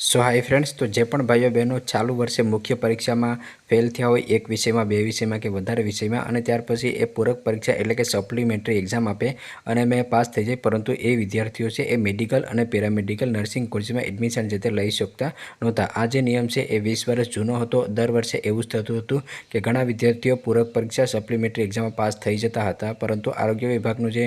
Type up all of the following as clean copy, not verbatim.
सो hi friends, तो जे पण भाईओ बहनों चालू वर्षे मुख्य परीक्षा में फेल थया होय एक विषय में, बे विषय में के वधारे विषय में, अने त्यार पछी ए पूरक परीक्षा एटले के सप्लिमेंटरी एक्जाम आपे अने मैं पास थई जाय, परंतु ए विद्यार्थीओ छे ए मेडिकल अने पेरामेडिकल नर्सिंग कोर्स में एडमिशन जे ते लई शकता नहोता। आ जे नियम छे ए 20 वर्ष जूनो हतो। दर वर्षे एवुं ज थतुं हतुं के घणा विद्यार्थीओ पूरक परीक्षा सप्लिमेंटरी एक्जाम में पास थई जता हता, परंतु आरोग्य विभागनो जे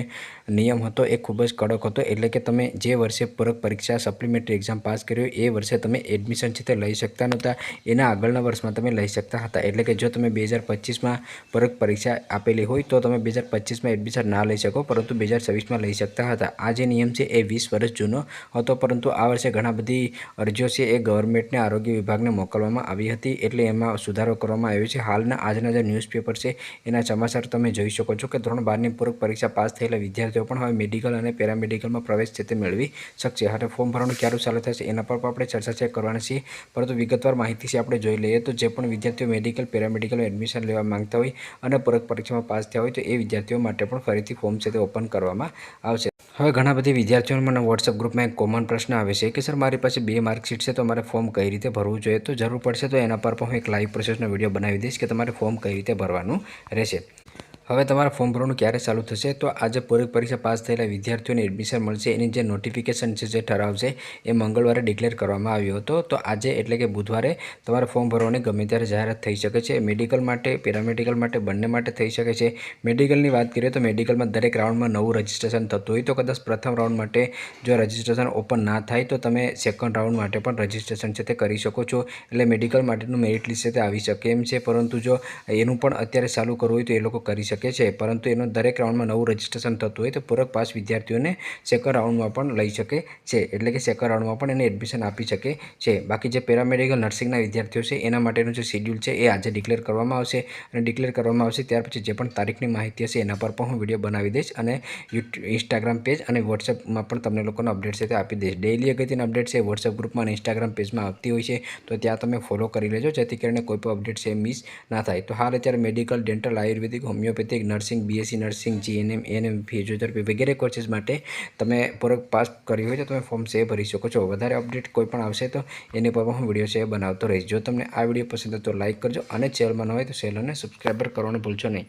नियम हतो ए खूब ज कड़क हतो। एटले के तमे जे वर्षे पूरक परीक्षा सप्लिमेंटरी एक्जाम पास कर्यो ए वर्षे तमे एडमिशन छे ते लई शकता नहोता, एना आगळना वर्षमां तमे लई शकता हता। एटले के जो तमे 2025 में पूरक परीक्षा आपेली होय तो तमे 2025 में एडमिशन ना लई शको, परंतु 2026 में लई शकता हता। आ जे नियम छे ए 20 वर्ष जूनो हतो, परंतु आ वर्षे घणा बधी अरजीओ छे ए गवर्नमेंटने आरोग्य विभागने मोकलवामां आवी हती, एटले एमां सुधारो करवामां आव्यो छे। हालना आजना जे न्यूज़पेपर छे एना समाचार तमे जोई शको छो के धोरण 12 ની પૂરક પરીક્ષા પાસ થયેલા વિદ્યાર્થીઓ પણ હવે મેડિકલ અને પેરામેડિકલમાં પ્રવેશ છે તે મેળવી શકશે। હવે ફોર્મ ભરવાનું ક્યારે ચાલુ થશે એના પર પણ આપણે ચર્ચા છે કરવાના છીએ, પરંતુ વિગતવાર માહિતી છે આપણે જોઈ લઈએ। તો જે પણ વિદ્યાર્થીઓ મેડિકલ પેરામેડિકલમાં એડમિશન લેવા માંગતા હોય અને પૂરક પરીક્ષામાં પાસ થયા હોય તો એ વિદ્યાર્થીઓ માટે પણ ફરીથી ફોર્મ છે તે ઓપન કરવામાં આવશે। હવે ઘણા બધી વિદ્યાર્થીઓને મને વોટ્સઅપ ગ્રુપમાં એક કોમન પ્રશ્ન આવે છે કે સર મારી પાસે 2 માર્કશીટ છે તો મારે ફોર્મ કઈ રીતે ભરવું જોઈએ। તો જરૂર પડશે તો એના પર પણ હું એક લાઈવ પ્રોસેસનો વિડીયો બનાવી દઈશ કે તમારે ફોર્મ કઈ રીતે ભરવાનું રહેશે। હવે તમારા ફોર્મ ભરવાનું ક્યારે ચાલુ થશે તો આજે પૂરક પરીક્ષા પાસ થયેલા વિદ્યાર્થીઓને એડમિશન મળશે એની જે નોટિફિકેશન છે જે ઠરાવ છે એ મંગળવારે ડિક્લેર કરવામાં આવ્યો હતો। તો આજે એટલે કે બુધવારે તમારે ફોર્મ ભરવાની ગમે ત્યારે જાહેરાત થઈ શકે છે। મેડિકલ માટે પેરામેડિકલ માટે બંને માટે થઈ શકે છે। મેડિકલની વાત કરીએ તો મેડિકલમાં દરેક રાઉન્ડમાં નવું રજિસ્ટ્રેશન થતું હોય તો કદાચ પ્રથમ રાઉન્ડ માટે જો રજિસ્ટ્રેશન ઓપન ના થાય તો તમે સેકન્ડ રાઉન્ડ માટે પણ રજિસ્ટ્રેશન છે તે કરી શકો છો। એટલે મેડિકલ માટેનું મેરિટ લિસ્ટ છે તે આવી શકે એમ છે, પરંતુ જો એનું પણ અત્યારે ચાલુ કરવું હોય તો એ લોકો કરી શકે છે, પરંતુ એનો દરેક રાઉન્ડમાં નવું રજિસ્ટ્રેશન થતું હોય તો પૂરક પાસ વિદ્યાર્થીઓને સેકન્ડ રાઉન્ડમાં પણ લઈ શકે છે, એટલે કે સેકન્ડ રાઉન્ડમાં પણ એને એડમિશન આપી શકે છે। બાકી જે પેરામેડિકલ નર્સિંગના વિદ્યાર્થીઓ છે એના માટેનું જે શેડ્યુલ છે એ આજે ડિક્લેર કરવામાં આવશે અને ડિક્લેર કરવામાં આવશે ત્યાર પછી જે પણ તારીખની માહિતી હશે એના પર પણ હું વિડીયો બનાવી દઈશ અને ઇન્સ્ટાગ્રામ પેજ અને વોટ્સએપમાં પણ તમને લોકોનો અપડેટ છે તે આપી દઈશ। ડેઇલી અગત્યની અપડેટ છે વોટ્સએપ ગ્રુપમાં અને ઇન્સ્ટાગ્રામ પેજમાં આવતી હોય છે, તો ત્યાં તમે ફોલો કરી લેજો જેથી કરીને કોઈ પણ અપડેટ છે મિસ ના થાય। તો હાલ અત્યારે medical, dental, ayurvedic, homoeopathic, nursing, BSc nursing, GNM, ANM, physiotherapy વગેરે કોર્સીસ માટે તમે પૂરક પાસ કર્યું હોય તો તમે ફોર્મ છે ભરી શકો છો। વધારે અપડેટ કોઈ પણ આવશે તો એની પર હું વિડીયો છે બનાવતો રહીશ। જો તમને આ વિડીયો પસંદ હોય તો લાઇક કરજો અને ચેનલમાં ન હોય તો ચેનલને સબસ્ક્રાઈબર કરવાનું ભૂલશો નહીં।